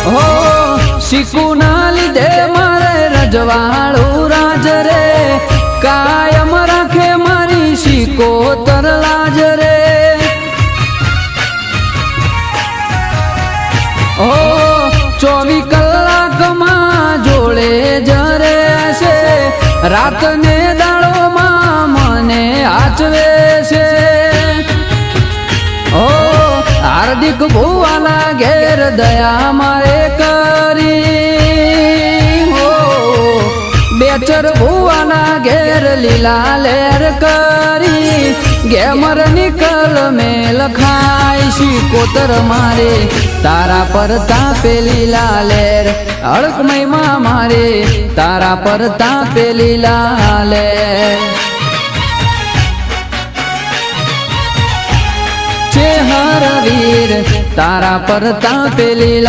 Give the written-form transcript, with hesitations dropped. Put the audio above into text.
હો શીખુના લીધે મારે રજવાડું રાજ રે કાયમ રાખે મારી શીકોતર લાજ રે ઓ 24 કલાકમાં જોડે જરે છે રાત ને દાડોમાં મને આચવે છે ઓ હાર્દિક ભુવાના ઘેર દયા મારે કરી હો બેચર ભુવાના ઘેર લીલા લેર કરી ગેમર નિકલ મેં લખાય શીકોતર મારે તારા પર તાપેલી લાલેર અળકમયમાં મારે તારા પર તાપેલી લાલેર હર વીર તારા પર તાપેલી